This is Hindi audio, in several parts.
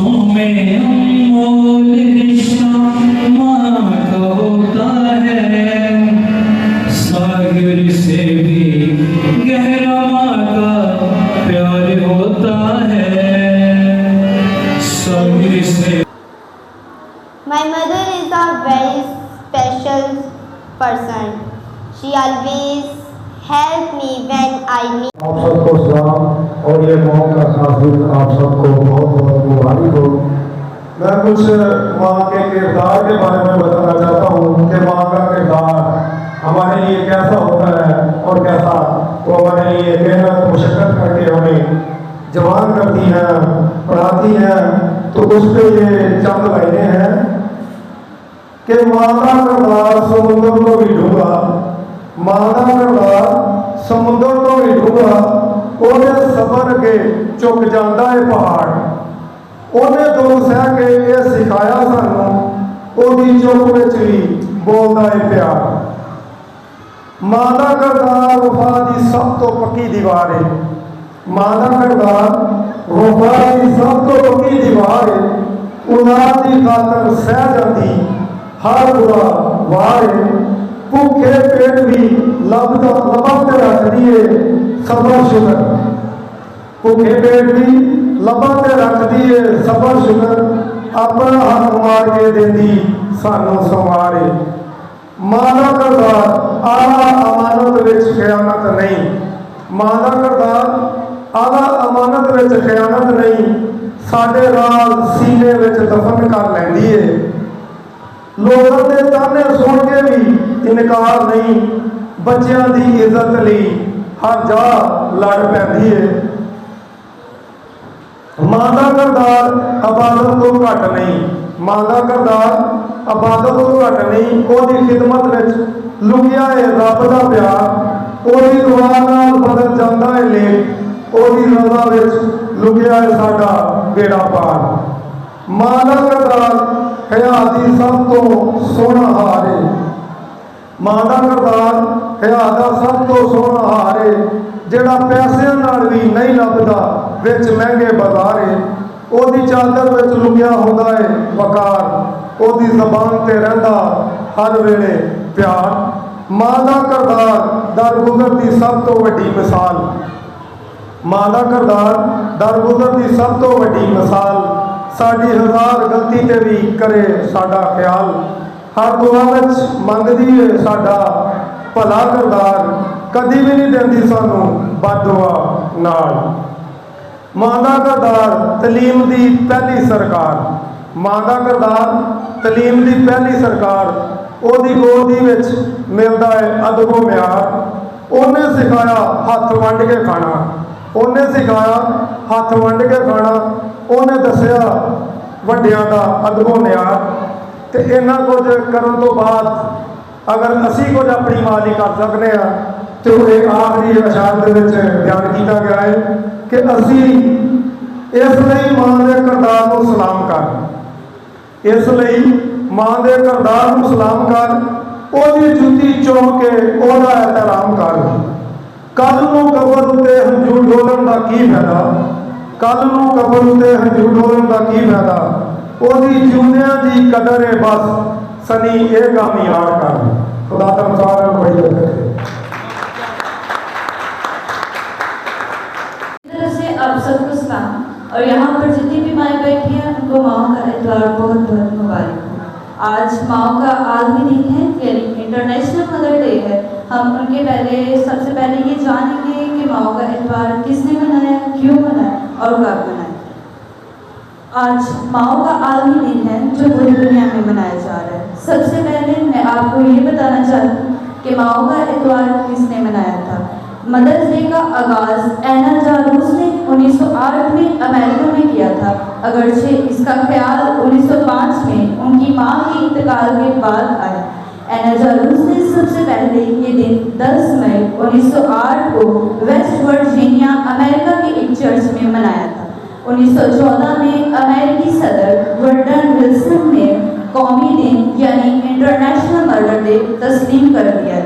रिश्तों में अनमोल रिश्ता माँ का होता है, सागर से भी गहरा माँ का प्यार होता है, सागर से। My mother is a very special person. She always help me when I need. आप सबको सलाम और ये मौका हासिल आप सबको बहुत बहुत मुबारक हो। मैं कुछ माँ के किरदार के बारे में बताना चाहता हूँ कि माँ का किरदार हमारे लिए कैसा होता है और कैसा वो हमारे लिए मेहनत मुशक्कत करके हमें जवान करती है, पढ़ाती है। तो उस पर ये चंद लाइनें हैं कि माँ का किरदार समुद्र को भी डूंगा, माँ का किरदार समुद्र तो भी डूंगा, ਉਹਨੇ ਸਬਰ ਕੇ ਝੁਕ ਜਾਂਦਾ ਹੈ ਪਹਾੜ, ਉਹਨੇ ਦੁੱਖ ਸਹਿ ਕੇ ਇਹ ਸਿਖਾਇਆ ਸਾਨੂੰ, ਉਹਦੀ ਚੁੱਪ ਵਿੱਚ ਵੀ ਬੋਲਦਾ ਹੈ ਪਿਆਰ। ਮਾਂ ਦਾ ਕਿਰਦਾਰ ਵਫਾ ਦੀ ਸਭ ਤੋਂ ਪੱਕੀ ਦੀਵਾਰ ਹੈ, ਮਾਂ ਦਾ ਕਿਰਦਾਰ ਵਫਾ ਦੀ ਸਭ ਤੋਂ ਪੱਕੀ ਦੀਵਾਰ ਹੈ। ਔਲਾਦ ਦੀ ਖਾਤਰ ਸਹਿ ਜਾਂਦੀ ਹਰ ਬੁਰਾ ਵਾਰ ਹੈ, ਭੁੱਖੇ ਪੇਟ ਵੀ ਲੱਭਾਂ ਤੇ ਰੱਖਦੀ ਏ ਸਬਰ ਸ਼ੁਕਰ, ਭੁੱਖੇ ਪੇਟ ਵੀ ਲੱਭਾਂ ਤੇ ਰੱਖਦੀ ਏ ਸਬਰ ਸ਼ੁਕਰ, ਆਪਣਾ ਹੱਥ ਮਾਰ ਕੇ ਦਿੰਦੀ ਸਾਨੂੰ ਸੰਵਾਰੇ। ਮਾਂ ਦਾ ਕਿਰਦਾਰ ਆਲਾ ਅਮਾਨਤ ਵਿੱਚ ਖਿਆਨਤ ਨਹੀਂ, ਮਾਂ ਦਾ ਕਿਰਦਾਰ ਆਲਾ ਅਮਾਨਤ ਵਿੱਚ ਖਿਆਨਤ ਨਹੀਂ, ਸਾਡੇ ਰਾਜ਼ ਸੀਨੇ ਵਿੱਚ ਦਫਨ ਕਰ ਲੈਂਦੀ ਏ। ਲੋਕਾਂ ਦੇ ਤਾਨੇ ਸੁਣ ਕੇ ਵੀ ਇਨਕਾਰ ਨਹੀਂ, ਬੱਚਿਆਂ ਦੀ ਇੱਜ਼ਤ ਲਈ ਹਰ ਜਾ ਲੜ ਪੈਂਦੀ ਏ। ਮਾਂ ਦਾ ਕਿਰਦਾਰ ਇਬਾਦਤ ਤੋਂ ਘੱਟ ਨਹੀਂ, ਮਾਂ ਦਾ ਕਿਰਦਾਰ ਇਬਾਦਤ ਤੋਂ ਘੱਟ ਨਹੀਂ, ਉਹਦੀ ਖਿਦਮਤ ਵਿੱਚ ਲੁਕਿਆ ਏ ਰੱਬ ਦਾ ਪਿਆਰ, ਉਹਦੀ ਦੁਆ ਨਾਲ ਬਦਲ ਜਾਂਦਾ ਏ ਲੇਖ, ਉਹਦੀ ਰਜ਼ਾ ਵਿੱਚ ਲੁਕਿਆ ਏ ਸਾਡਾ ਬੇੜਾ ਪਾਰ। ਮਾਂ ਦਾ ਕਿਰਦਾਰ ਹਯਾ ਦੀ ਸਭ ਤੋਂ ਸੋਹਣਾ ਹਾਰ ਏ, ਮਾਂ ਦਾ ਕਿਰਦਾਰ ਹਯਾ ਦਾ ਸਭ ਤੋਂ ਸੋਹਣਾ ਹਾਰ ਏ, ਜਿਹੜਾ ਪੈਸਿਆਂ ਨਾਲ ਵੀ ਨਹੀਂ ਲੱਭਦਾ ਵਿੱਚ ਮਹਿੰਗੇ ਬਾਜ਼ਾਰ ਏ। ਉਹਦੀ ਚਾਦਰ ਵਿੱਚ ਲੁਕਿਆ ਹੁੰਦਾ ਏ ਵਕਾਰ, ਉਹਦੀ ਜ਼ਬਾਨ ਤੇ ਰਹਿੰਦਾ ਹਰ ਵੇਲੇ ਪਿਆਰ। ਮਾਂ ਦਾ ਕਿਰਦਾਰ ਦਰਗੁਜ਼ਰ ਦੀ ਸਭ ਤੋਂ ਵੱਡੀ ਮਿਸਾਲ, ਮਾਂ ਦਾ ਕਿਰਦਾਰ ਦਰਗੁਜ਼ਰ ਦੀ ਸਭ ਤੋਂ ਵੱਡੀ ਮਿਸਾਲ, ਸਾਡੀ ਹਜ਼ਾਰ ਗਲਤੀ ਤੇ ਵੀ ਕਰੇ ਸਾਡਾ ਖਿਆਲ, ਹਰ ਦੁਆ ਵਿੱਚ ਮੰਗਦੀ ਏ ਸਾਡਾ ਭਲਾ ਕਿਰਦਾਰ, ਕਦੀ ਵੀ ਨਹੀਂ ਦਿੰਦੀ ਸਾਨੂੰ ਬਦਦੁਆ ਨਾਲ। ਮਾਂ ਦਾ ਕਿਰਦਾਰ ਤਲੀਮ ਦੀ ਪਹਿਲੀ ਸਰਕਾਰ, ਮਾਂ ਦਾ ਕਿਰਦਾਰ ਤਲੀਮ ਦੀ ਪਹਿਲੀ ਸਰਕਾਰ, ਉਹਦੀ ਗੋਦੀ ਵਿੱਚ ਮਿਲਦਾ ਹੈ ਅਦਬੋ ਮਿਆਰ। ਉਹਨੇ ਸਿਖਾਇਆ ਹੱਥ ਵੰਡ ਕੇ ਖਾਣਾ, ਉਹਨੇ ਸਿਖਾਇਆ ਹੱਥ ਵੰਡ ਕੇ ਖਾਣਾ, ਉਹਨੇ ਦੱਸਿਆ ਵੱਡਿਆਂ ਦਾ ਅਦਬੋ ਮਿਆਰ। ਤੇ ਇਹਨਾਂ ਕੁਝ ਕਰਨ ਤੋਂ ਬਾਅਦ ਅਗਰ ਅਸੀਂ ਕੁਝ ਆਪਣੀ ਮਾਂ ਲਈ ਕਰ ਸਕਦੇ ਹਾਂ ਤੇ ਉਹ ਇਹ ਆਖਰੀ ਅਸ਼ਾਰ ਦੇ ਵਿੱਚ ਬਿਆਨ ਕੀਤਾ ਗਿਆ ਹੈ ਕਿ ਅਸੀਂ ਇਸ ਲਈ ਮਾਂ ਦੇ ਕਿਰਦਾਰ ਨੂੰ ਸਲਾਮ ਕਰ, ਇਸ ਲਈ ਮਾਂ ਦੇ ਕਿਰਦਾਰ ਨੂੰ ਸਲਾਮ ਕਰ, ਉਹਦੀ ਜੁੱਤੀ ਚੁੰਮ ਕੇ ਉਹਦਾ ਇਹਤਰਾਮ ਕਰ। ਕੱਲ ਨੂੰ ਕਬਰ ਉੱਤੇ ਹੰਝੂ ਡੋਲਣ ਦਾ ਕੀ ਫਾਇਦਾ, ਕੱਲ ਨੂੰ ਕਬਰ ਉੱਤੇ ਹੰਝੂ ਡੋਲਣ ਦਾ ਕੀ ਫਾਇਦਾ, ਉਹਦੀ ਜਿਉਂਦਿਆਂ ਦੀ ਕਦਰ ਹੈ ਬਸ ਸਨੀ ਇਹ ਕੰਮ ਯਾਦ ਕਰ। खुदा तमसार वही से आप सबको सलाम और यहाँ पर जितनी भी माएँ बैठी हैं उनको माओ का इतवार बहुत बहुत मुबारक हो। आज माओ का आलमी दिन है यानी इंटरनेशनल मदर डे है। हम उनके सबसे पहले ये जानेंगे कि माओ का इतवार किसने मनाया, क्यों मनाया और कब मनाया। आज माओ का आलमी दिन है जो पूरी दुनिया में मनाया जा रहा है। सबसे पहले मैं आपको ये बताना चाहती हूँ कि माओ का इतवार किसने मनाया था। मदर्स डे का आगाज़ एना जारूस ने 1908 में अमेरिका में किया था, अगरचे इसका ख्याल 1905 में उनकी माँ के इंतकाल के बाद आया। एना जारूस ने सबसे पहले ये दिन 10 मई 1908 को वेस्ट वर्जीनिया अमेरिका के एक चर्च में मनाया था। 1914 में अमेरिकी सदर वर्डन विल्सन ने कौमी दिन यानी इंटरनेशनल मदर डे तस्लीम कर दिया।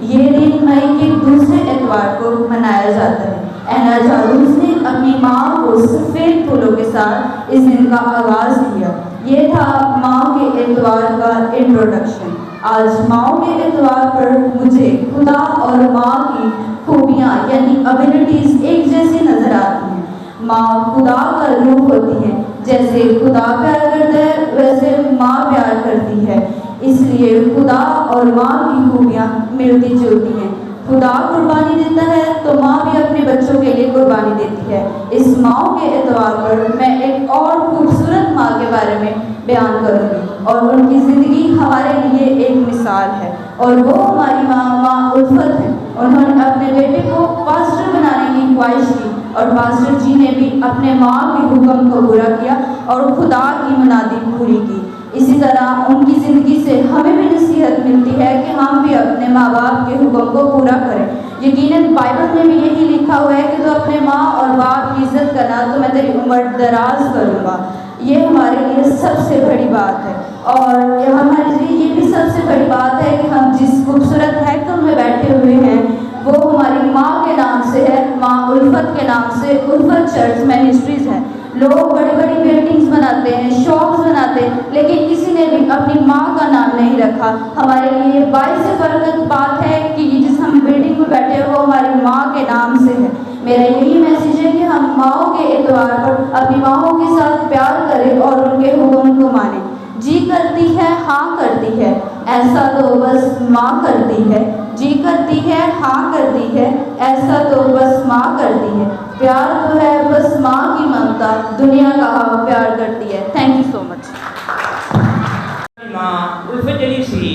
ये दिन मई के दूसरे इतवार को मनाया जाता है। एना जारूस ने अपनी अपनी माँ को सफ़ेद फूलों के साथ इस दिन का आगाज़ किया। ये था माँ के एतवार का इंट्रोडक्शन। आज माँ के एतवार पर मुझे खुदा और माँ की खूबियाँ यानी एबिलिटीज़ एक जैसी नज़र आती हैं। माँ खुदा का रूप होती है, जैसे खुदा प्यार करता है वैसे माँ प्यार करती है, इसलिए खुदा और माँ की खूबियाँ मिलती जुलती हैं। खुदा कुर्बानी देता है तो माँ भी अपने बच्चों के लिए कुर्बानी देती है। इस माँ के एतवार पर मैं एक और खूबसूरत माँ के बारे में बयान करूँगी और उनकी ज़िंदगी हमारे लिए एक मिसाल है और वो हमारी माँ उल्फत है। उन्होंने अपने बेटे को पास्टर बनाने की ख्वाहिश की और पास्टर जी ने भी अपने माँ के हुक्म को पूरा किया और खुदा की मुनादी पूरी की। इसी तरह उनकी ज़िंदगी से हमें भी नसीहत मिलती है कि हम भी अपने माँ बाप के हुक्म को पूरा करें। यकीनन बाइबल में भी यही लिखा हुआ है कि तो अपने माँ और बाप की इज्जत करना तो मैं तेरी उम्र दराज करूँगा। ये हमारे लिए सबसे बड़ी बात है और हमारे लिए ये भी सबसे बड़ी बात है कि हम जिस खूबसूरत हैकल में बैठे हुए हैं वो हमारी माँ के नाम से है, माँ उल्फत के नाम से उल्फत चर्च मिनिस्ट्रीज़ है। लोग बड़ी बड़ी बिल्डिंग्स बनाते हैं, शॉप्स बनाते हैं, लेकिन किसी ने भी अपनी माँ का नाम नहीं रखा। हमारे लिए बाइस फर्क बात है कि जिस हम बिल्डिंग में बैठे हैं वो हमारी माँ के नाम से है। मेरा यही मैसेज है कि हम माँओं के एतवार पर अपनी माँओं के साथ प्यार करें और उनके हुक्म को मानें। जी करती है हाँ करती है, ऐसा तो बस माँ करती है। जी करती है हाँ करती है, ऐसा तो बस माँ करती है। प्यार तो है बस माँ की ममता, दुनिया का हवा प्यार करती है। Thank you so much. माँ उल्फत जी सी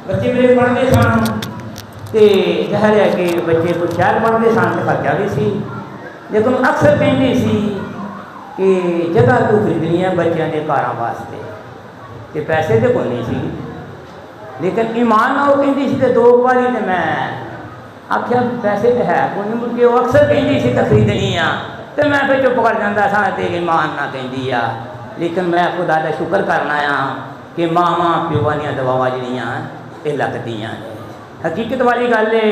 बच्चे मेरे पढ़ते सन तो जहर है कि बच्चे कुछ शहर पढ़ते सन तो खर्चा भी सी, लेकिन अक्सर कहती सी कि जगह तू खरीदनी है बच्चों के कारों वास्ते ते पैसे तो कोई नहीं सी, लेकिन ईमान ना वो कहती सी तो 2 बारी तो मैं आख्या पैसे तो है कोई नहीं, मुझे वो अक्सर कहती सी तो खरीदनी आ तो मैं फिर चुप कर जाता सा तेरी ईमान ना कहती आ। लेकिन मैं खुदा का शुक्र करना आ कि मावां प्योवां दी दवावां जिहड़ियां ये लगदियां ने। हकीकत वाली गल है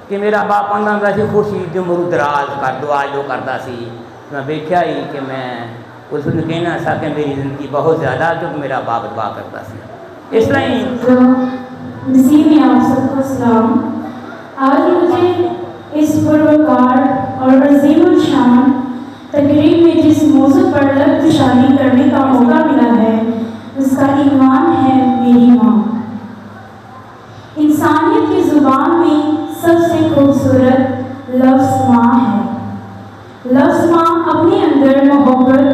कि मेरा बाप आंदा हुंदा सी खुशी दी उम्र दराज कर दो, आज वो करता सी। मैं देखा ही कि मैं उस दिन कहना सा कि मेरी ज़िंदगी बहुत ज़्यादा क्योंकि मेरा बाप दुआ करता सी। इस तरह ही नसीब में आप सबको सलाम। आज मुझे इस पुरवकार और अजीमुल शान तकरीब में जिस मौजू पर लफ्ज़ शादी करने का मौका मिला है उसका ईमान है मेरी माँ। इंसानियत की ज़ुबान में सबसे खूबसूरत लफ्ज़ माँ है। लफ्ज़ माँ अपने अंदर मोहब्बत,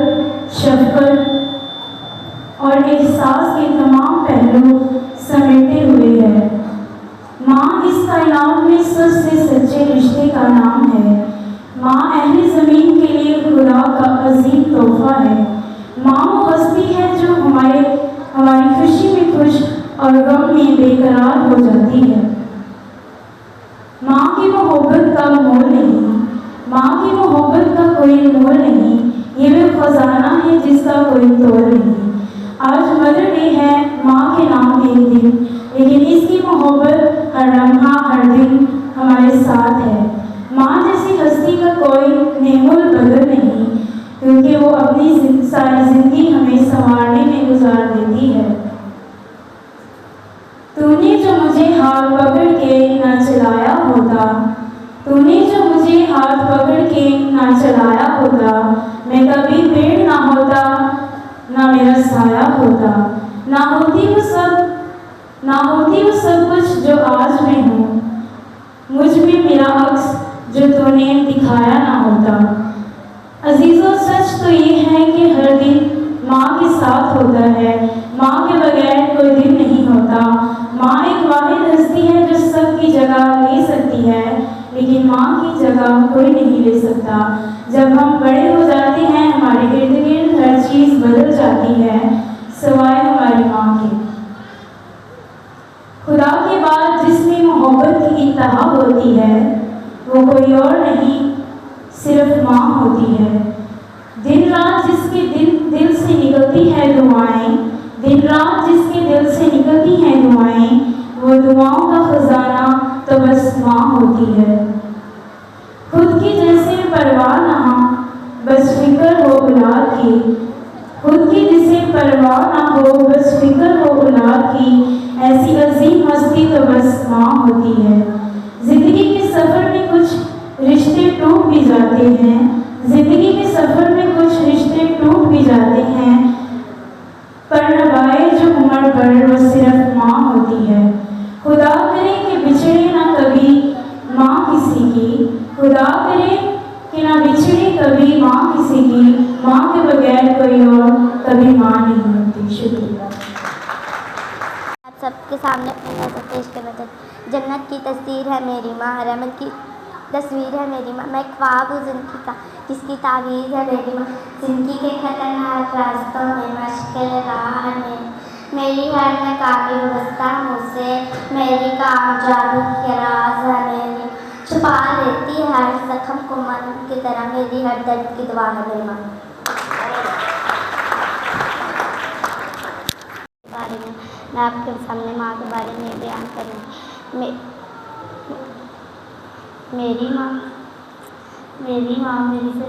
शफ़क़त और एहसास के तमाम पहलू समेटे हुए है। माँ इस कायनात में सबसे सच्चे रिश्ते का नाम है। माँ अहले ज़मीन के लिए खुदा का अजीम तोहफा है। माँ वो हस्ती है जो हमारी खुशी में खुश और गम में बेकरार हो जाती है। माँ की मोहब्बत का मोल नहीं, माँ की मोहब्बत का कोई मोल नहीं, ये वो खजाना है जिसका कोई तोड़ नहीं। आज मदर डे है, माँ के नाम एक दिन, लेकिन इसकी मोहब्बत हर लम्हा हर दिन हमारे साथ है। माँ जैसी हस्ती का कोई नेमोल बदल नहीं, क्योंकि वो अपनी सारी ज़िंदगी हमें संवारने में गुजार देती है। तूने जो मुझे हाथ पकड़ के ना चलाया होता, तूने जो मुझे हाथ पकड़ के ना चलाया होता, मैं कभी पेड़ ना होता, ना मेरा साया होता, ना होती वो सब कुछ जो आज मैं हूँ, मुझ में मेरा अक्स जो तूने दिखाया ना होता। अजीज़ों, सच तो ये है कि हर दिन माँ के साथ होता है। माँ के बगैर कोई दिन नहीं होता। माँ एक वाहिद हस्ती है जो सबकी जगह ले सकती है, लेकिन माँ की जगह कोई नहीं ले सकता। जब हम बड़े हो जाते हैं हमारे इर्द गिर्द हर चीज़ बदल जाती है सिवाय हमारी माँ के। खुदा के बाद जिसमें मोहब्बत की इंतहा होती है वो कोई और नहीं, सिर्फ माँ होती है। दिन रात जिसके दिल से निकलती है दुआएं, दिन रात जिसके दिल से निकलती हैं दुआएं, वो दुआओं का खजाना तो बस माँ होती है। खुद की जैसे परवाह ना परवाह ना हो, बस फिक्र हो औलाद की, ऐसी अजीम मस्ती तो बस माँ होती है। जिंदगी के सफ़र में कुछ रिश्ते टूट भी जाते हैं, जिंदगी के सफ़र में कुछ रिश्ते टूट भी जाते हैं, पर नभाए जो उम्र पर वो सिर्फ माँ होती है। खुदा करे कि बिछड़े ना कभी माँ किसी की, खुदा करे कि ना बिछड़े कभी माँ किसी की, माँ के बगैर कोई और कभी माँ नहीं होती। शुक्रिया। आप सबके सामने अपनी नज़र पेश कर रहे थे। जन्नत की तस्वीर है मेरी माँ, रहमत की तस्वीर है मेरी माँ, मैं ख्वाब हूँ जिंदगी का जिसकी ताबीर है मेरी माँ। जिंदगी के खतरनाक रास्तों में, मुश्किल राह में मेरी हर नाकामी वाबस्ता मुझसे, मेरी कामयाबी की राज है मेरी, छुपा लेती है हर जख्म को मन की तरह, मेरी हर दर्द की दुआ है मेरी माँ। बारे में मैं आपके सामने माँ के बारे में बयान करूँगी। मेरी माँ मेरी से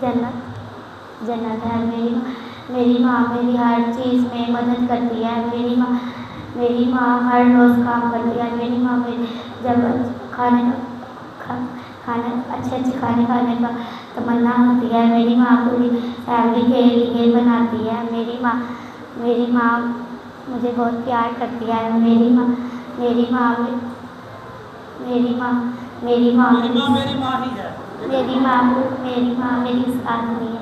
जन्नत है। मेरी माँ मेरी हर चीज़ में मदद करती है। मेरी माँ हर रोज़ काम करती है। मेरी माँ मेरी जब अच्छे खाने का तमन्ना होती है, मेरी माँ पूरी फैमिली के लिए बनाती है। मेरी माँ मुझे बहुत प्यार करती है। मेरी माँ मेरी उस्ताद नहीं है,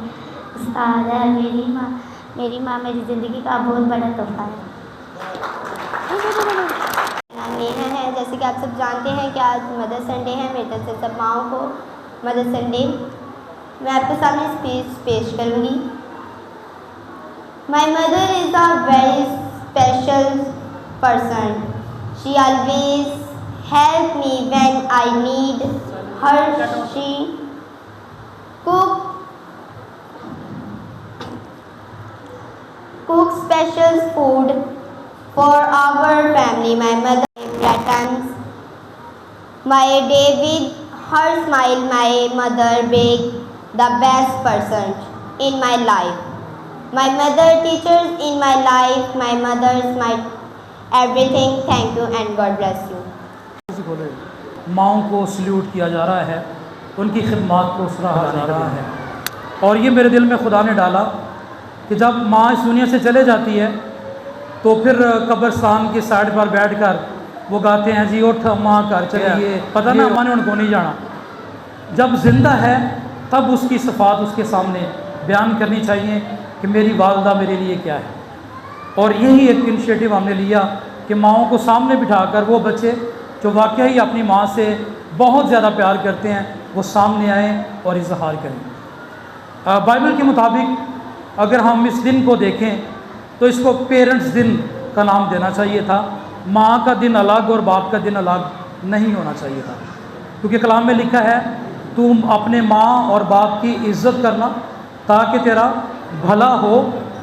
उस्ताद है। मेरी माँ मेरी ज़िंदगी का बहुत बड़ा तोहफा है। नेहा है, जैसे कि आप सब जानते हैं कि आज मदर संडे है। मेरी तरफ से सब माँओं को मदर संडे मैं आपके सामने स्पीच पेश करूँगी। My mother is a very special person. She always help me when I need her. She cook special food for our family. My mother brightens my day with her smile. My mother make the best person in my life. My mother teaches in my life. My mother is my everything. Thank you and God bless you. माँओं को सल्यूट किया जा रहा है, उनकी खिदमत को सराहा जा रहा है। और ये मेरे दिल में खुदा ने डाला कि जब माँ इस दुनिया से चले जाती है तो फिर कब्रिस्तान के साइड पर बैठकर वो गाते हैं, जी उठ माँ घर चलिए, पता ना माँ ने उनको नहीं जाना। जब ज़िंदा है तब उसकी सिफात उसके सामने बयान करनी चाहिए कि मेरी वालदा मेरे लिए क्या है। और यही एक इनिशिएटिव हमने लिया कि माँओं को सामने बिठाकर वो बच्चे जो वाकई अपनी माँ से बहुत ज़्यादा प्यार करते हैं वो सामने आएँ और इजहार करें। बाइबल के मुताबिक अगर हम इस दिन को देखें तो इसको पेरेंट्स दिन का नाम देना चाहिए था। माँ का दिन अलग और बाप का दिन अलग नहीं होना चाहिए था, क्योंकि कलाम में लिखा है तुम अपने माँ और बाप की इज़्ज़त करना ताकि तेरा भला हो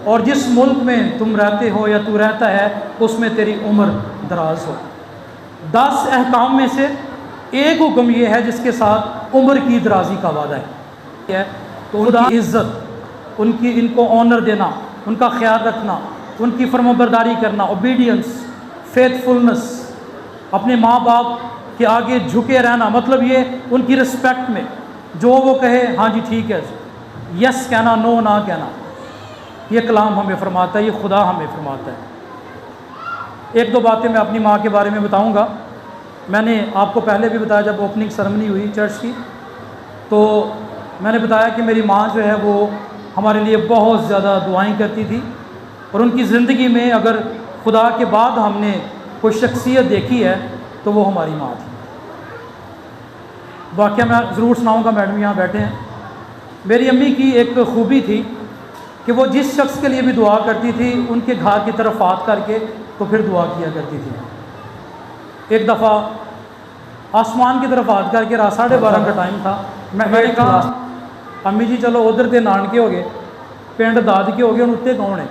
और जिस मुल्क में तुम रहते हो या तू रहता है उसमें तेरी उम्र दराज हो। 10 अहकाम में से एक हुक्म ये है जिसके साथ उम्र की दराजी का वादा है। तो उनकी इज़्ज़त, इनको ऑनर देना, उनका ख्याल रखना, उनकी फरमाबरदारी करना, ओबीडियंस, फेथफुलनेस, अपने माँ बाप के आगे झुके रहना, मतलब ये उनकी रिस्पेक्ट में जो वो कहे हाँ जी ठीक है, यस कहना, नो ना कहना। ये कलाम हमें फरमाता है, ये खुदा हमें फरमाता है। एक दो बातें मैं अपनी माँ के बारे में बताऊंगा। मैंने आपको पहले भी बताया जब ओपनिंग सेरेमनी हुई चर्च की, तो मैंने बताया कि मेरी माँ जो है वो हमारे लिए बहुत ज़्यादा दुआएं करती थी और उनकी ज़िंदगी में अगर खुदा के बाद हमने कोई शख्सियत देखी है तो वो हमारी माँ थी। वाक़या मैं ज़रूर सुनाऊंगा, मैडम यहाँ बैठे हैं। मेरी अम्मी की एक खूबी थी कि वो जिस शख्स के लिए भी दुआ करती थी उनके घर की तरफ हाथ करके तो फिर दुआ किया करती थी। एक दफ़ा आसमान की तरफ हाथ करके रात 12:30 का टाइम था। मैंने कहा अम्मी जी चलो उधर के नानके हो गए, पिंड दाद के हो गए, उत्ते कौन है?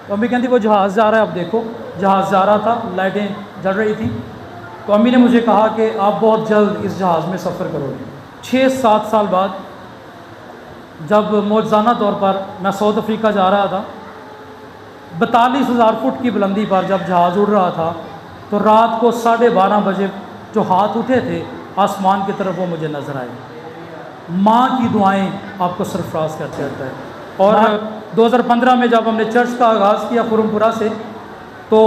तो अम्मी कहती वो जहाज़ जा रहा है। अब देखो जहाज़ जा रहा था, लाइटें जल रही थी। तो अम्मी ने मुझे कहा कि आप बहुत जल्द इस जहाज़ में सफ़र करोगे। 6-7 साल बाद जब मौजज़ाना तौर पर मैं साउथ अफ्रीका जा रहा था 42,000 फुट की बुलंदी पर जब जहाज़ उड़ रहा था तो रात को 12:30 बजे जो हाथ उठे थे आसमान की तरफ, वो मुझे नज़र आए। माँ की दुआएं आपको सरफराज करते रहता है। और 2015 में जब हमने चर्च का आगाज़ किया खुरमपुरा से, तो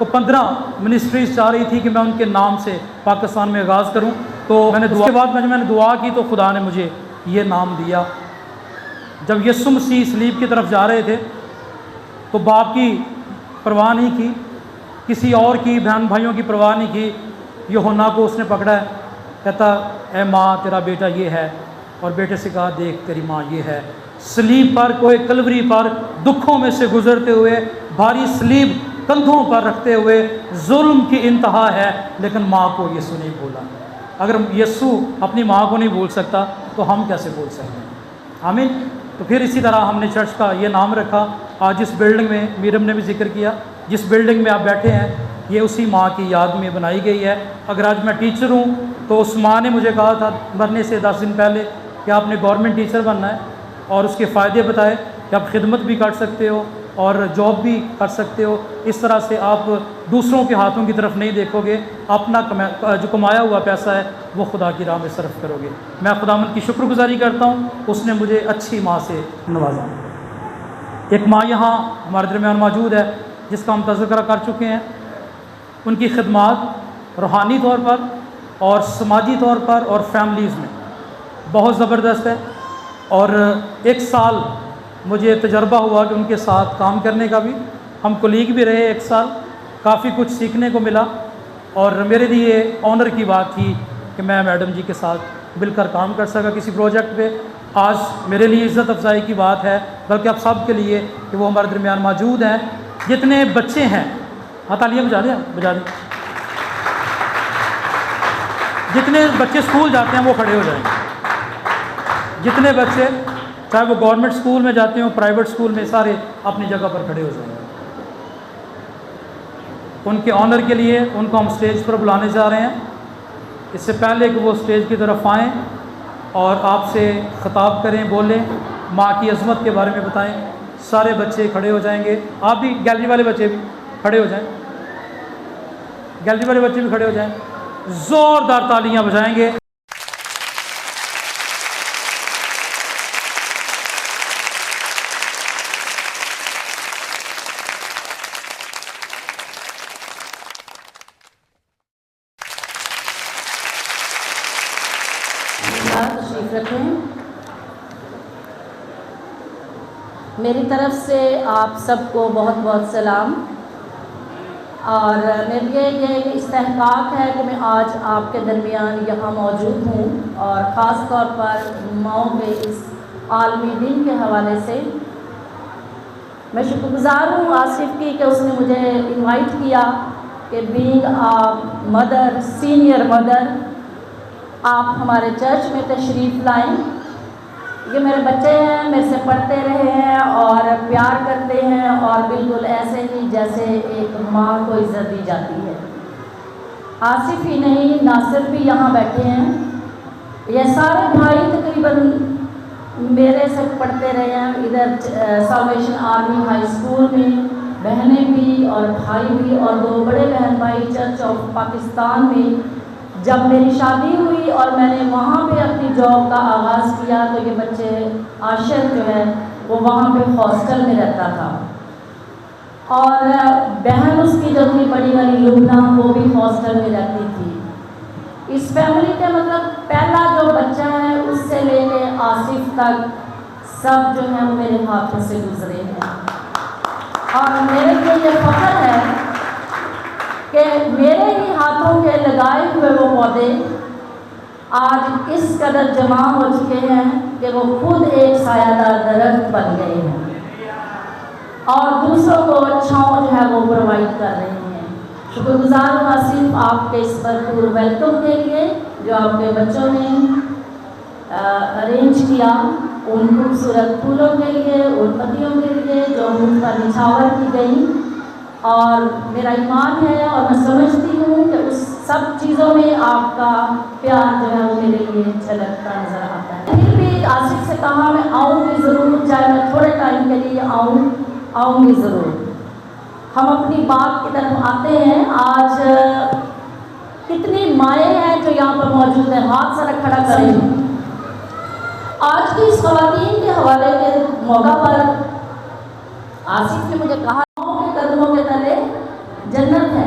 15 मिनिस्ट्रीज चाह रही थी कि मैं उनके नाम से पाकिस्तान में आगाज़ करूं। तो उसके बाद मैंने दुआ की तो खुदा ने मुझे ये नाम दिया। जब यीशु मसीह सलीब की तरफ जा रहे थे तो बाप की परवाह नहीं की, किसी और की, बहन भाइयों की परवाह नहीं की। यूहन्ना को उसने पकड़ा है, कहता ए माँ तेरा बेटा ये है, और बेटे से कहा देख तेरी माँ ये है। सलीब पर, कोई कलवरी पर दुखों में से गुजरते हुए, भारी सलीब कंधों पर रखते हुए, जुल्म की इंतहा है, लेकिन माँ को यीशु नहीं भूला। अगर यीशु अपनी माँ को नहीं भूल सकता तो हम कैसे भूल सकते हैं? आमीन। तो फिर इसी तरह हमने चर्च का ये नाम रखा। आज जिस बिल्डिंग में मीरम ने भी जिक्र किया, जिस बिल्डिंग में आप बैठे हैं, ये उसी माँ की याद में बनाई गई है। अगर आज मैं टीचर हूँ तो उस माँ ने मुझे कहा था मरने से 10 दिन पहले कि आपने गवर्नमेंट टीचर बनना है, और उसके फ़ायदे बताए कि आप खिदमत भी कर सकते हो और जॉब भी कर सकते हो। इस तरह से आप दूसरों के हाथों की तरफ नहीं देखोगे, अपना जो कमाया हुआ पैसा है वो खुदा की राह में सर्फ करोगे। मैं खुदावंद की शुक्रगुजारी करता हूँ, उसने मुझे अच्छी माँ से नवाजा। एक माँ यहाँ हमारे दरमियान मौजूद है जिसका हम तज़किरा कर चुके हैं। उनकी खिदमात रूहानी तौर पर और समाजी तौर पर और फैमिलीज़ में बहुत ज़बरदस्त है। और 1 साल मुझे तजर्बा हुआ कि उनके साथ काम करने का भी, हम कोलीग भी रहे 1 साल, काफ़ी कुछ सीखने को मिला। और मेरे लिए ऑनर की बात थी कि मैं मैडम जी के साथ मिलकर काम कर सका किसी प्रोजेक्ट पे। आज मेरे लिए इज़्ज़त अफजाई की बात है, बल्कि आप सब के लिए, कि वो हमारे दरमियान मौजूद हैं। जितने बच्चे हैं, हाँ तालियाँ बजा दें। जितने बच्चे स्कूल जाते हैं वो खड़े हो जाएंगे। जितने बच्चे, चाहे वो गवर्नमेंट स्कूल में जाते हो, प्राइवेट स्कूल में, सारे अपनी जगह पर खड़े हो जाएंगे। उनके ऑनर के लिए उनको हम स्टेज पर बुलाने जा रहे हैं। इससे पहले कि वो स्टेज की तरफ आएँ और आपसे खिताब करें, बोलें, माँ की अज़मत के बारे में बताएं, सारे बच्चे खड़े हो जाएंगे। आप भी, गैलरी वाले बच्चे भी खड़े हो जाएं, गैलरी वाले बच्चे भी खड़े हो जाएं, ज़ोरदार तालियां बजाएंगे। तशरीफ रखें। मेरी तरफ से आप सबको बहुत बहुत सलाम। और मेरे लिए ये इस्तेहकाक है कि मैं आज आपके दरमियान यहाँ मौजूद हूँ, और ख़ास तौर पर माओ के इस आलमी दिन के हवाले से मैं शुक्रगुज़ार हूँ आसिफ की कि उसने मुझे इनवाइट किया कि बीइंग आ मदर, सीनियर मदर, आप हमारे चर्च में तशरीफ़ लाएँ। ये मेरे बच्चे हैं, मेरे से पढ़ते रहे हैं और प्यार करते हैं, और बिल्कुल ऐसे ही जैसे एक माँ को इज़्ज़त दी जाती है। आसिफ ही नहीं, नासिर भी यहाँ बैठे हैं। ये सारे भाई तकरीबन मेरे से पढ़ते रहे हैं इधर साल्वेशन आर्मी हाई स्कूल में, बहनें भी और भाई भी, और 2 बड़े बहन भाई चर्च ऑफ पाकिस्तान में। जब मेरी शादी हुई और मैंने वहाँ पे अपनी जॉब का आगाज़ किया तो ये बच्चे, आशिर जो है वो वहाँ पे हॉस्टल में रहता था, और बहन उसकी जो थी बड़ी वाली लुबना, वो भी हॉस्टल में रहती थी। इस फैमिली के मतलब पहला जो बच्चा है उससे लेके आसिफ तक सब जो है वो मेरे हाथों से गुजरे हैं। और मेरे लिए ये फ़ख्र है कि मेरे ही हाथों के लगाए हुए वो पौधे आज इस कदर जमा हो चुके हैं कि वो खुद एक सायादार दरख्त बन गए हैं और दूसरों को छाँव जो है वो प्रोवाइड कर रहे हैं। शुक्रगुजार हूँ आसिफ आपके इस भरपूर वेलकम के लिए जो आपके बच्चों ने अरेंज किया, उन खूबसूरत फूलों के लिए, उन पत्तियों के लिए जो मुझ पर निछावर की गई। और मेरा ईमान है और मैं समझती हूँ कि उस सब चीज़ों में आपका प्यार जो है वो मेरे लिए झलकता नज़र आता है। फिर भी आसिफ से कहा मैं आऊँगी ज़रूर, चाहे मैं थोड़े टाइम के लिए आऊँगी ज़रूर। हम अपनी बात की तरफ आते हैं। आज कितनी माएँ हैं जो यहाँ पर मौजूद हैं, हाथ सारा खड़ा करें। आज की इस ख़वातीन के हवाले के मौका पर आसिफ ने मुझे कहा, माँ के कदमों के तले जन्नत है।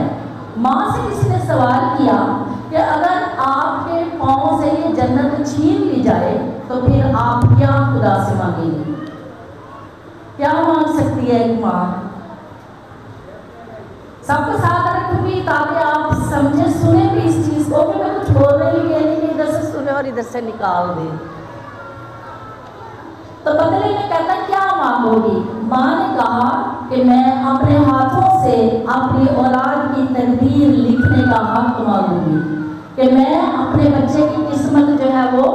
माँ से किसी ने सवाल किया कि अगर आपके पाँव से ये जन्नत छीन ली जाए तो फिर आप क्या खुदा से मांगेंगे? क्या मांग सकती है एक माँ? सबके साथ रखूंगी ताकि आप समझे, सुने भी इस चीज़ को कि मैं कुछ बोल रही हूँ, ये नहीं कि इधर से सुने और इधर से निकाल दे। तो बदले में कहता क्या मांगोगी? माँ ने कहा कि मैं अपने हाथों से अपनी औलाद की तकदीर लिखने का हक मांगूंगी, कि मैं अपने बच्चे की किस्मत जो है वो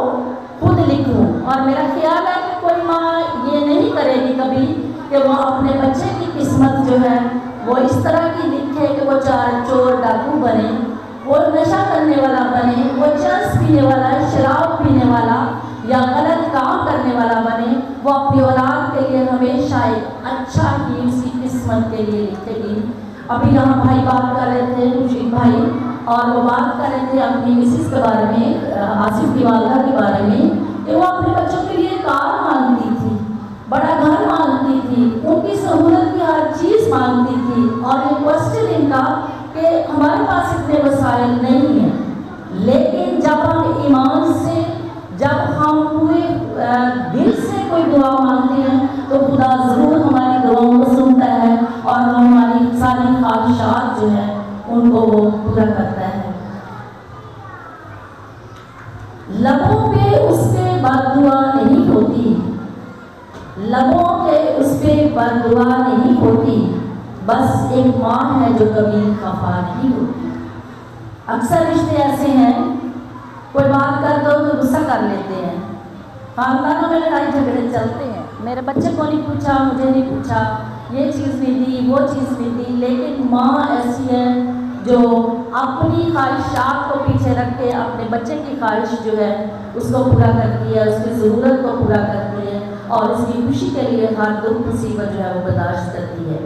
खुद लिखूं। और मेरा ख्याल है कि कोई माँ ये नहीं करेगी कभी कि वो अपने बच्चे की किस्मत जो है वो इस तरह की लिखे कि वो चोर डाकू बने, वो नशा करने वाला बने, वो चरस पीने वाला, शराब पीने वाला या गलत काम करने वाला बने। वो अपनी औलाद के लिए हमेशा एक अच्छा ही उसकी किस्मत के लिए लिखेगी। अभी यहाँ भाई बात कर रहे थे, खुर्शीद भाई, और वो बात कर रहे थे अपनी मिसिस के बारे में, आसिफ की वालदा के बारे में, कि वो अपने बच्चों के लिए कार मांगती थी, बड़ा घर मांगती थी, उनकी सहूलत की हर चीज़ मांगती थी। और ये क्वेश्चन इनका कि हमारे पास इतने वसाइल नहीं हैं, लेकिन जब हम ईमान से, जब हम पूरे दिल से कोई दुआ मांगते हैं तो खुदा ज़रूर हमारी दुआओं को सुनता है और हमारी सारी ख्वाहिशात जो है उनको वो पूरा करता है। लबों पे उस पे बददुआ नहीं होती, लबों पे उस पे बददुआ नहीं होती, बस एक माँ है जो कभी खफा नहीं होती। अक्सर रिश्ते ऐसे हैं, कोई बात कर दो तो गुस्सा कर लेते हैं, खानदानों में लड़ाई झगड़े चलते हैं, मेरे बच्चे को नहीं पूछा, मुझे नहीं पूछा, ये चीज़ नहीं दी, वो चीज़ नहीं दी। लेकिन माँ ऐसी है जो अपनी ख्वाहिशात को पीछे रख के अपने बच्चे की ख्वाहिश जो है उसको पूरा करती है, उसकी ज़रूरत को पूरा करती है और उसकी खुशी के लिए हर दुख मुसीबत जो है वो बर्दाश्त करती है।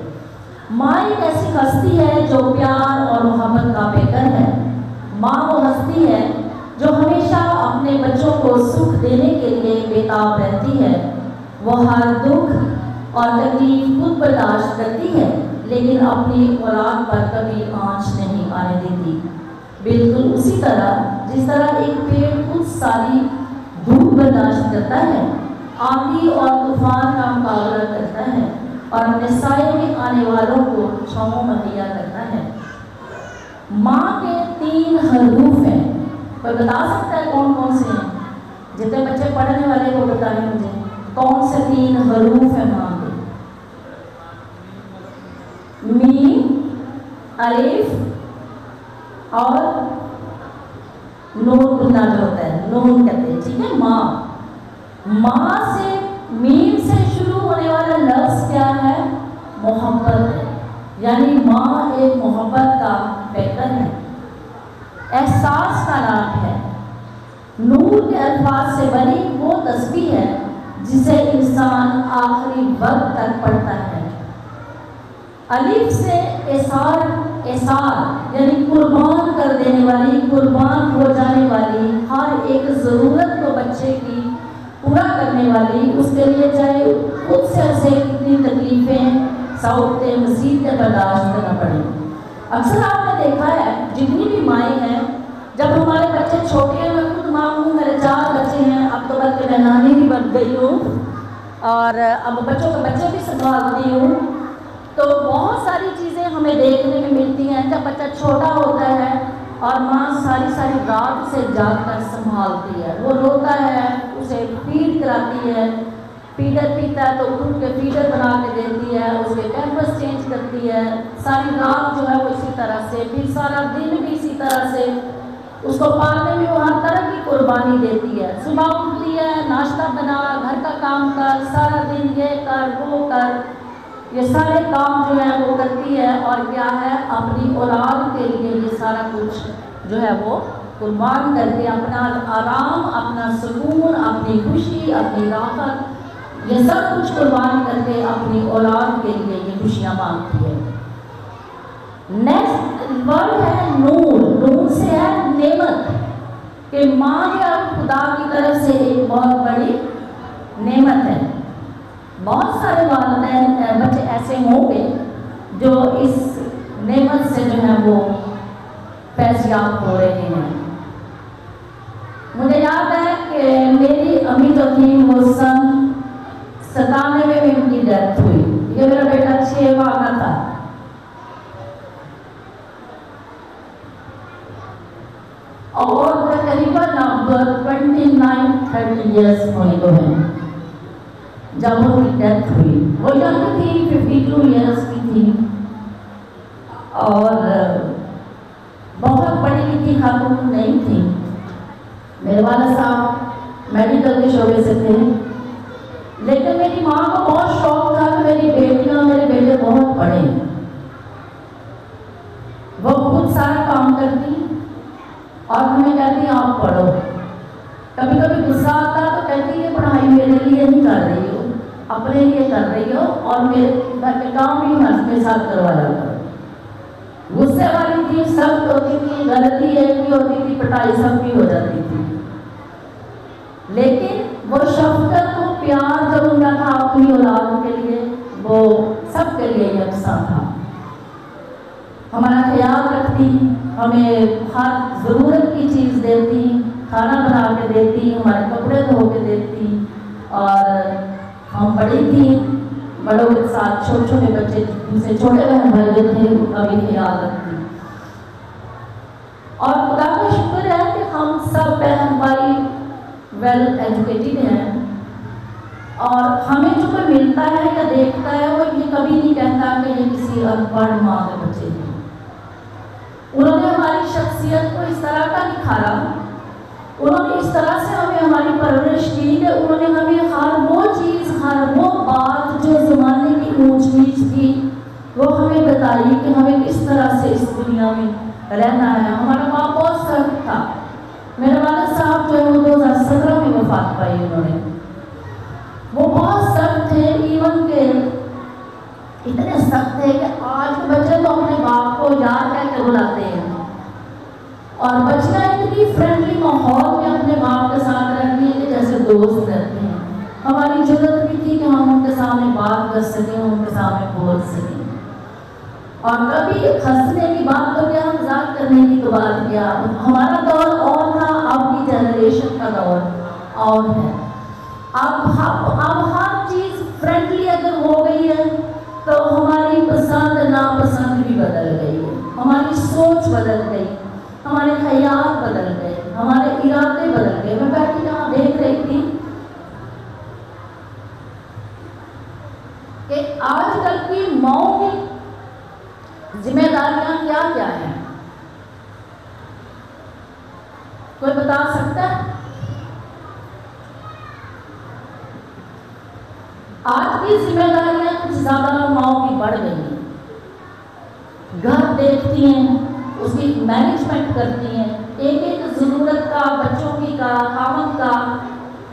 माँ एक ऐसी हस्ती है जो प्यार और मोहब्बत का बेकर है। माँ वो हस्ती है जो हमेशा अपने बच्चों को सुख देने के लिए बेताब रहती है। वो हर दुख और तकलीफ खुद बर्दाश्त करती है, लेकिन अपनी औलाद पर कभी आँच नहीं आने देती। बिल्कुल उसी तरह जिस तरह एक पेड़ खुद सारी धूप बर्दाश्त करता है, आंधी और तूफान का मुकाबला करता है और अपने साए में आने वालों को छांव मुहैया करता है। माँ के 3 हरूफ हैं, कोई बता सकता है कौन कौन से हैं? जितने बच्चे पढ़ने वाले वो बताएं मुझे, कौन से 3 हरूफ हैं माँ के? मीम, अलिफ और नून गुन्ना जो होता है, नून कहते हैं, ठीक है। माँ से, मीम से शुरू होने वाला लफ्ज़ क्या है? मोहब्बत है, यानी माँ एक मोहब्बत का बेकर है, एहसास का नाम है। नूर के अल्फाज से बनी वो तस्बीह है जिसे इंसान आखिरी वक्त तक पढ़ता है। अलिफ से एसार यानी कुर्बान कर देने वाली, कुर्बान हो जाने वाली, हर एक ज़रूरत को बच्चे की पूरा करने वाली, उसके लिए चाहे खुद से उसे कितनी तकलीफ़ें, सौतें, मुसीबतें बर्दाश्त करना पड़े। अक्सर आपने देखा है जितनी भी माएँ हैं, जब हमारे बच्चे छोटे हैं, मैं खुद माँ हूँ, मेरे 4 बच्चे हैं, अब तो बल्कि मैं नानी भी बन गई हूँ और अब बच्चों के बच्चे भी संभालती हूँ, तो बहुत सारी चीज़ें हमें देखने में मिलती हैं। जब बच्चा छोटा होता है और माँ सारी सारी रात से जागकर संभालती है, वो रोता है, उसे फीड कराती है, फीडर पीता है तो उठ के फीडर बना के देती है, उसके पैम्पर्स चेंज करती है, सारी रात जो है वो इसी तरह से, फिर सारा दिन भी इसी तरह से, उसको पालने में वो हर तरह की कुर्बानी देती है। सुबह उठती है, नाश्ता बना, घर का काम कर, सारा दिन ये कर वो कर, ये सारे काम जो है वो करती है और क्या है, अपनी औलाद के लिए ये सारा कुछ जो है वो कुर्बान करके अपना आराम, अपना सुकून, अपनी खुशी, अपनी राहत, ये सब कुछ कुर्बान करके अपनी औलाद के लिए ये खुशियाँ मांगती है। वर्ड है नूर, नूर से है नेमत, कि माँ या खुदा की तरफ से एक बहुत बड़ी नेमत है। बहुत सारे वालिदैन बच्चे ऐसे होंगे जो इस नेमत से जो है वो फैज़याब हो रहे हैं। मुझे याद है कि मेरी अम्मी जो थी वो सन 97 में उनकी डेथ हुई। ये मेरा बेटा 6 माह का था। और मुझे करीबन अब 29-30 ईयर्स होने को है जब उनकी डेथ हुई। वो यंग थी, 52 ईयर्स की थी और बहुत पढ़ी लिखी खातून नहीं थी। मेरे वाला साहब मेडिकल के शोबे से थे, लेकिन मेरी माँ को बहुत शौक था कि मेरी बेटियाँ मेरे बेटे बहुत पढ़े। वो खुद सारा काम करती और हमें कहती आप पढ़ो। कभी कभी गुस्सा आता तो कहती है पढ़ाई मेरे लिए नहीं कर रही हो, अपने लिए कर रही हो और मेरे घर के काम भी मेरे साथ करवाया करो। गुस्से वाली थी, सख्त होती थी, गलती एक भी होती थी, पिटाई सब भी हो जाती थी। लेकिन वो शफकत वो प्यार जब उनका था अपनी औलाद के लिए, वो सबके लिए यकसा था। हमारा ख्याल रखती, हमें हर ज़रूरत की चीज़ देती, खाना बना के देती, हमारे कपड़े धो के देती। और हम बड़ी थी, बड़ों के साथ छोटे छोटे बच्चे जिनसे छोटे बहन भाई जो थे उनका भी ख्याल रखती। और खुदा का शुक्र है कि हम सब बहन भाई वेल एजुकेटेड हैं और हमें जो कोई मिलता है या देखता है वो ये कभी नहीं कहता कि ये किसी अनपढ़ माँ के बच्चे हैं। उन्होंने हमारी शख्सियत को इस तरह का निखारा, उन्होंने इस तरह से हमें हमारी परवरिश की कि उन्होंने हमें हर वो चीज़, हर वो बात जो ज़माने की ऊंच नीच थी वो हमें बताई कि हमें किस तरह से इस दुनिया में रहना है। हमारा माँ बहुत सख्त था। मेरे वालिद साहब जो है वो 2017 में वफात पाई उन्होंने। वो बहुत सख्त थे, इवन के इतने सख्त थे कि आज के बच्चे तो अपने बाप को यार कह के बुलाते हैं और बच्चियाँ इतनी फ्रेंडली माहौल में अपने बाप के साथ रहती हैं कि जैसे दोस्त रहते हैं। हमारी जरूरत भी थी कि हम उनके सामने बात कर सकें, उनके सामने बोल सकें। और कभी हंसने की बात तो क्या, मजाक करने की तो बात क्या। हमारा दौर और था, अब की जनरेशन का दौर और है। अब हर चीज़ फ्रेंडली अगर हो गई है तो हमारी पसंद नापसंद भी बदल गई है, हमारी सोच बदल गई, हमारे ख्याल बदल गए, हमारे इरादे बदल गए। मैं बैठी यहाँ देख रही थी कि आजकल की माओ की जिम्मेदारियां क्या क्या हैं, कोई बता सकता है? आज की जिम्मेदारियां कुछ ज्यादा माओ की बढ़ गई हैं। घर देखती हैं, उसकी मैनेजमेंट करती हैं, एक एक ज़रूरत का, बच्चों की का, खामन का,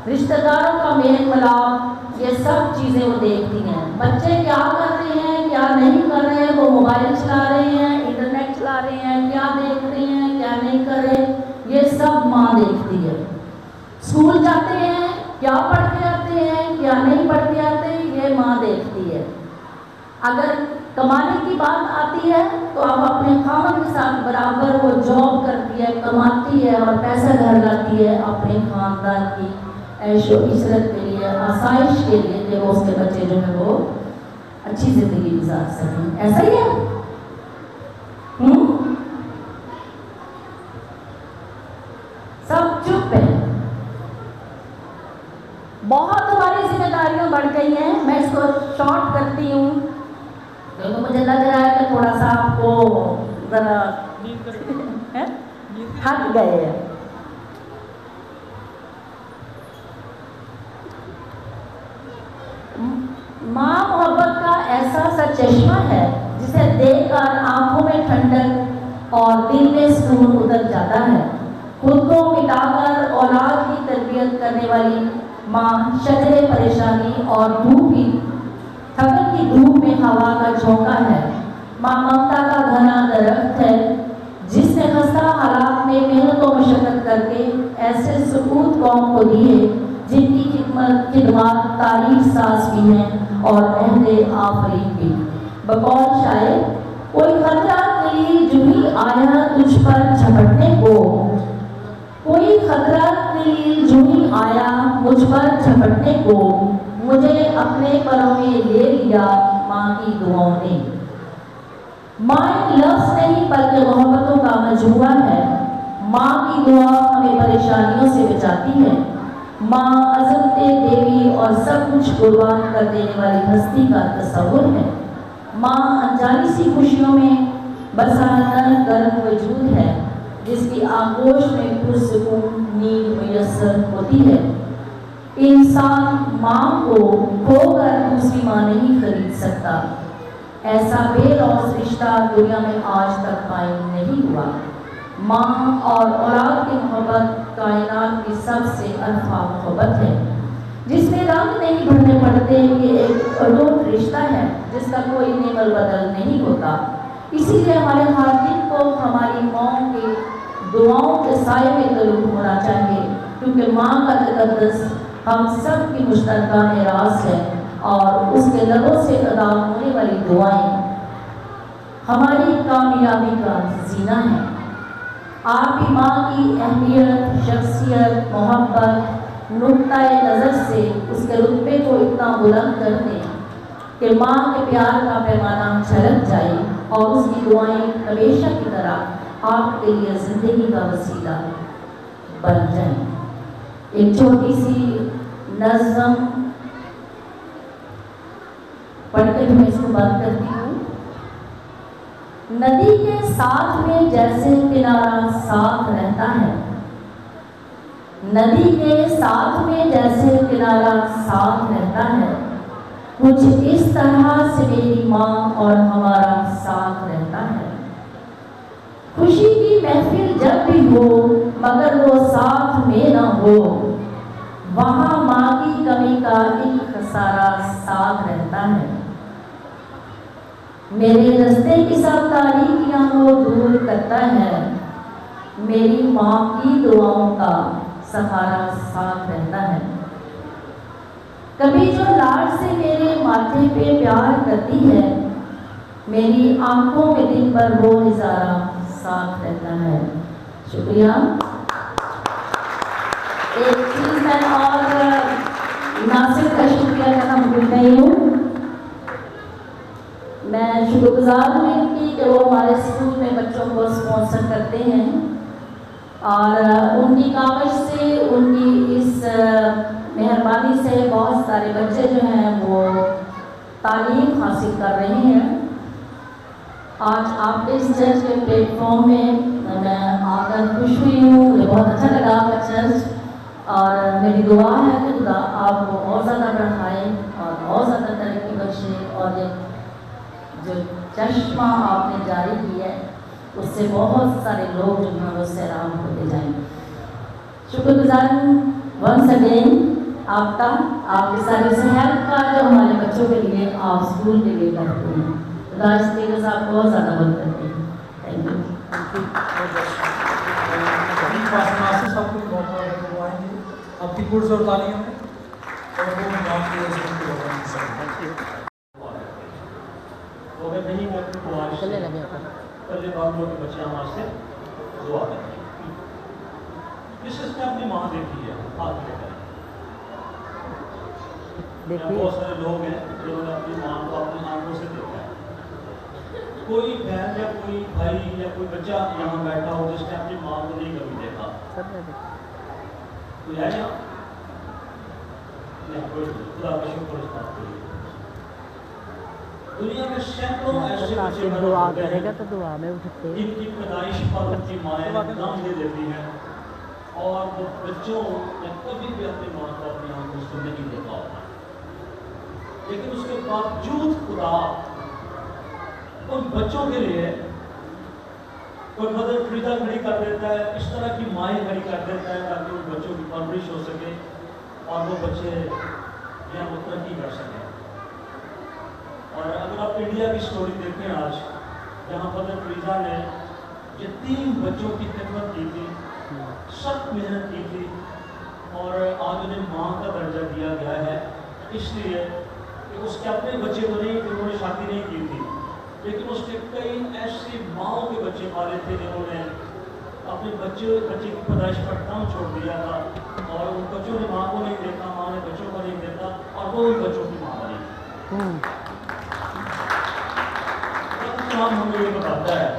रिश्तेदारों का मेल मिलाप, ये सब चीज़ें वो देखती हैं। बच्चे क्या कर रहे हैं, क्या नहीं कर रहे हैं, वो मोबाइल चला रहे हैं, इंटरनेट चला रहे हैं, क्या देख रहे हैं, क्या नहीं कर रहे, ये सब माँ देखती है। स्कूल जाते हैं, क्या पढ़ के आते हैं, क्या नहीं पढ़ के आते, ये माँ देखती है। अगर कमाने की बात आती है तो अब अपने खामन के साथ बराबर वो जॉब करती है, कमाती है और पैसा घर लाती है अपने खानदान की ऐशो इशरत के लिए, आसाइश के लिए कि वो उसके बच्चे जो है वो अच्छी ज़िंदगी गुजार सकें। ऐसा ही है। सब चुप है। बहुत हमारी जिम्मेदारियां बढ़ गई हैं। मैं इसको शॉर्ट करती हूँ क्योंकि मुझे लग रहा है कि थोड़ा सा आपको ज़रा थक गए हैं। माँ मोहब्बत का ऐसा सा चश्मा है जिसे देखकर आंखों में ठंडक और दिल में सुकून उतर जाता है। खुद को मिटाकर औलाद की तरबियत करने वाली माँ शजरे परेशानी और धूप की थकन की धूप में हवा का झोंका है। माँ ममता का घना दरख्त है ऐसे सुकूत कौम को दिए जिनकी खिदमत तारीख साज भी हैं और अहले आफरीन भी। बकौल शायर, कोई खतरा नहीं जो ही आया तुझ पर झपटने को, कोई खतरा नहीं जो ही आया मुझ पर झपटने को, मुझे अपने परों में ले लिया माँ की दुआओं ने। माँ एक लफ्ज़ नहीं बल्कि मोहब्बतों का मजमुआ है। माँ की दुआ हमें परेशानियों से बचाती है। माँ अज़मत देवी और सब कुछ कुर्बान कर देने वाली हस्ती का तस्वुर है। माँ अनजानी सी खुशियों में बसाना गर्म वजूद है, जिसकी आगोश में पुरसकून नींद मुयस्सर होती है। इंसान माँ को खोकर दूसरी माँ नहीं खरीद सकता। ऐसा बेलौस रिश्ता दुनिया में आज तक कायम नहीं हुआ। माँ और औलाद की मोहब्बत कायनात की सबसे अरफा मोहब्बत है, जिसमें रंग नहीं भरने पड़ते। ये एक अटूट रिश्ता है जिसका कोई नेमल बदल नहीं होता। इसीलिए हमारे हर दिन को हमारी माँ के दुआओं के साए में तलब होना चाहिए, क्योंकि माँ का तकद्दुस हम सब की मुश्तरका मेरास है और उसके लबों से अदा होने वाली दुआएं हमारी कामयाबी का जीना है। आपकी माँ की अहमियत, शख्सियत, मोहब्बत नुक्ता नज़र से उसके रुतबे को इतना बुलंद कर दें कि माँ के प्यार का पैमाना झलक जाए और उसकी दुआएं हमेशा की तरह आपके लिए ज़िंदगी का वसीला बन जाए। एक छोटी सी नज़्म पढ़ते हुए इसको बंद करती हूँ। नदी के साथ में जैसे किनारा साथ रहता है, नदी के साथ में जैसे किनारा साथ रहता है, कुछ इस तरह से मेरी माँ और हमारा साथ रहता है। खुशी की महफिल जब भी हो मगर वो साथ में न हो, वहाँ माँ की कमी का एक खसारा साथ रहता है। मेरे रास्ते की सब तारीकियाँ वो दूर करता है, मेरी माँ की दुआओं का सहारा साथ रहता है। कभी जो लाड से मेरे माथे पे प्यार करती है, मेरी आंखों के दिन पर वो नज़ारा साथ रहता है। शुक्रिया। एक चीज़ मैं और नासिर का शुक्रिया करना भूल गई हूँ। मैं शुक्रगुजार हूँ इनकी कि वो हमारे स्कूल में बच्चों को स्पॉन्सर करते हैं और उनकी काविश से, उनकी इस मेहरबानी से बहुत सारे बच्चे जो हैं वो तालीम हासिल कर रहे हैं। आज आपके इस चर्च के प्लेटफॉर्म में मैं आकर खुश हुई हूँ, मुझे बहुत अच्छा लगा आपका चर्च और मेरी दुआ है कि खुदा आपको और ज़्यादा बढ़ाए और ज़्यादा तरक्की बख्शे और ये जो चश्मा आपने जारी किया है उससे बहुत सारे लोग जो हैं वो सैराब होते जाएंगे। शुक्रगुजार वंस अगेन आपका, आपके सारे सहर का जो हमारे बच्चों के लिए आप स्कूल के लिए करते हैं। खुदा इस तरीके से आपको बहुत ज़्यादा मदद करते हैं। Thank you. आपकी पुरज़ोर और तालियों में नहीं मैं पहले बात के बच्चे वास्ते दुआ करें। इसने अपनी माँ देखी है, हाथ लेकर बहुत सारे लोग हैं जिन्होंने अपनी माँ को अपनी आंखों से देखा है। कोई बहन या कोई भाई या कोई बच्चा यहाँ बैठा हो जिसने अपनी माँ को नहीं कभी देखा, कोई है यहाँ? नहीं, कोई खुदा का शुक्र इस बात के लिए। दुनिया में सैकड़ों ऐसे बच्चे दुआ करेगा तो दुआ में उठते हैं जिनकी पैदाइश पर उनकी माएँ दम दे देती हैं और वो बच्चों ने कभी भी अपनी माँ को अपनी आंखों से नहीं देखा होता, लेकिन उसके बावजूद खुदा उन बच्चों के लिए कोई मदर टेरेसा खड़ी कर देता है, इस तरह की माएँ खड़ी कर देता है ताकि उन बच्चों की परवरिश हो सके और वो बच्चे यहाँ वो तरक्की कर सकें। और अगर आप इंडिया की स्टोरी देखें आज, जहाँ मदर टेरेसा ने ये 3 बच्चों की खिदमत की थी सख्त मेहनत की थी और आज उन्हें माँ का दर्जा दिया गया है, इसलिए कि उसके अपने बच्चे तो नहीं थे, उन्होंने शादी नहीं की थी, लेकिन उसने कई ऐसी माँओं के बच्चे पाले थे जिन्होंने अपने बच्चे की पैदाइश पर काम छोड़ दिया था और उन बच्चों ने माँ को नहीं देखा, माँ ने बच्चों को नहीं देखा और वो उन बच्चों की माँ बनी। इस्लाम हमें ये बताता है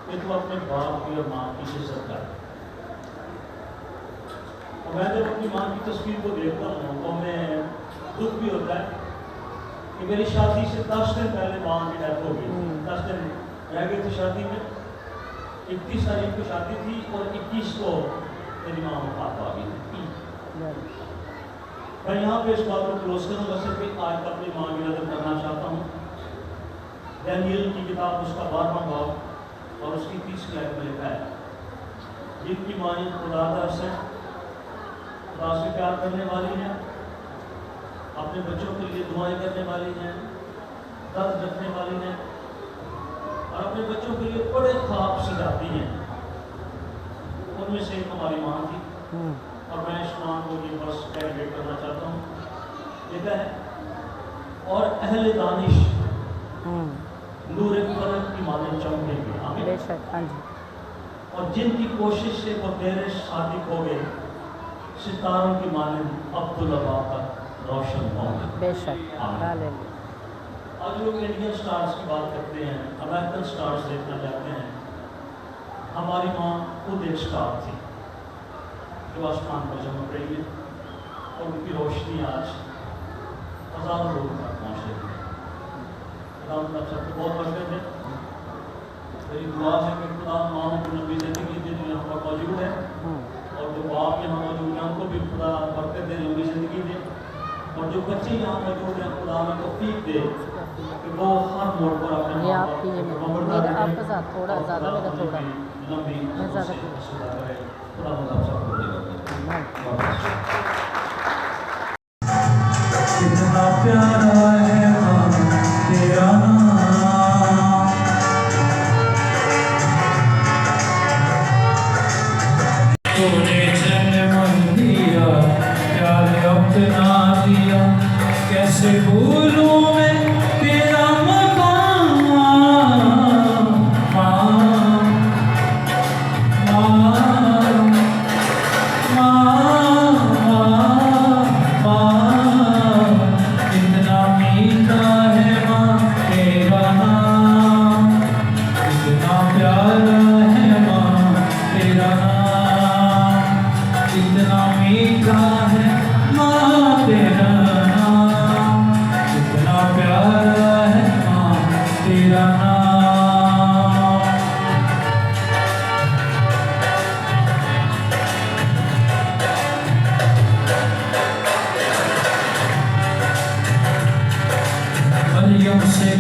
कि तू अपने बाप की और माँ की इज्जत कर। और मैं जब अपनी माँ की तस्वीर को देखता हूँ तो हमें दुख भी होता है कि मेरी शादी से 10 दिन पहले माँ की डेथ हो गई। 10 दिन रह गए थे शादी में, 31 तारीख को शादी थी और 21 को मेरी माँ वफात आ गई थी। मैं यहाँ पे इस बात को क्लोज करूँगा, सिर्फ आज अपनी माँ की नजर करना चाहता हूँ। डैनियल की किताब उसका 12वां बाब और उसकी 30वीं आयत में लिखा है, जिनकी माँ खुदादर्श है, खुदा से प्यार करने वाली है, अपने बच्चों के लिए दुआएं करने वाली हैं, दर्द रखने वाली हैं और अपने बच्चों के लिए बड़े ख्वाब सजाती हैं, उनमें से एक हमारी माँ थी। और मैं इस माँ को ये बस डेडिकेट करना चाहता हूँ। लिखा है, और अहले दानिश नूर फलक की माने चमकेंगे, आमीन। और जिनकी कोशिश से वो तेरे सादिक हो गए, सितारों की माने अब्दुल्ला का रोशन होंगे, बेशक। आज लोग इंडियन स्टार्स की बात करते हैं, अमेरिकन स्टार्स देखना चाहते हैं। हमारी माँ खुद एक स्टार थी जो आसमान पर चमक रही है और उनकी रोशनी आज हजारों लोगों तक पहुँच रही है। सबको बहुत बरकत है। मेरी दुआ है कि खुदा माओं को लंबी जिंदगी दे जो यहाँ पर मौजूद है और जो बाप यहाँ मौजूद हैं उनको भी खुदा बरकत दे, लंबी जिंदगी दे, और जो बच्चे यहाँ मौजूद हैं खुदा में तौफीक दे कि वो हर मोड़ पर अपने ये आपकी आपके साथ थोड़ा ज़्यादा मेरा थोड़ा लंबी करे। खुदा मतलब सबको कितना प्यारा है तेरा नाम, तूने जन्म दिया, प्यार अपना दिया, कैसे भूलूं मैं तेरा मकाम।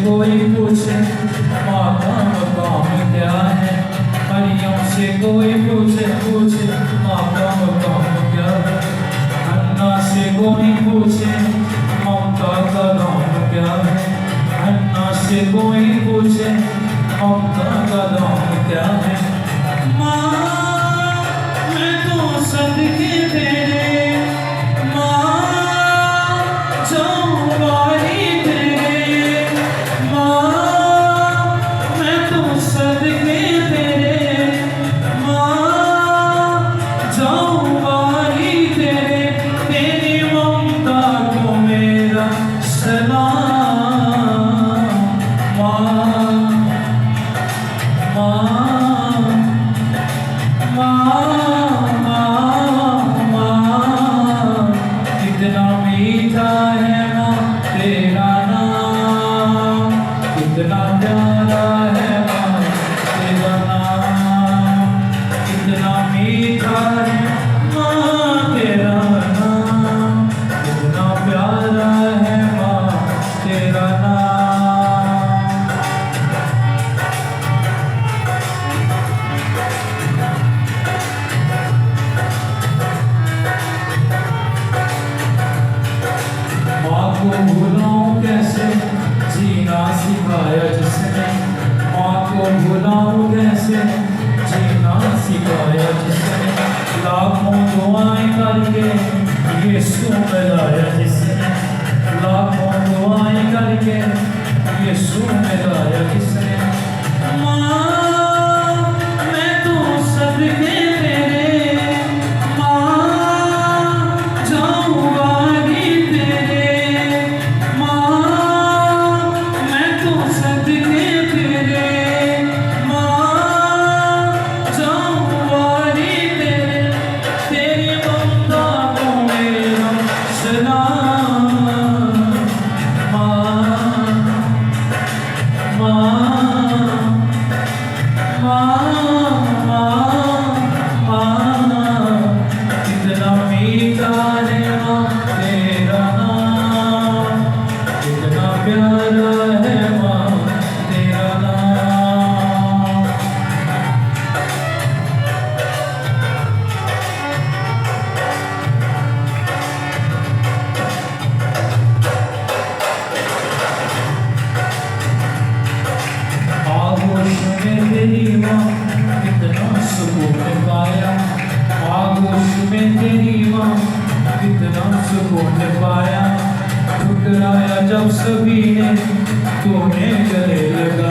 कोई पूछे माँ का मकाम क्या है, मरियम से कोई पूछे माँ का मकाम क्या है, अन्ना से कोई पूछे ममता का नाम क्या है, अन्ना से कोई पूछे ममता का नाम क्या है। माँ मैं तो सदके तेरे, माँ जाऊँगा ही तेरे, माँ मैं तो सदके तेरे, माँ जाऊँगा ही तेरे, तेरी ममता को मेरा सलाम। कितना मीठा है माँ तेरा नाम, कितना प्यारा है माँ तेरा नाम, कितना मीठा है माँ तेरा नाम, कितना प्यारा है माँ तेरा नाम। माँ को भूलाऊं कैसे, जीना सिखाया जिसने, करके यीशु मिलाया जिसने, लाखों दुआएं करके यीशु मिलाया जिसने। माँ मैं तो सदके तेरे, माँ जाऊँगा ही तेरे, माँ मैं तो सदके तेरे, माँ जाऊँगा ही तेरे, तेरी ममता को मेरा सलाम। माँ कितना मीठा है माँ तेरा नाम, कितना प्यारा है माँ तेरा नाम। आगोश में तेरी माँ कितना सुकून पाया, आगोश में तेरी माँ कितना सुकून पाया। ठुकराया जब सभी ने तूने गले लगा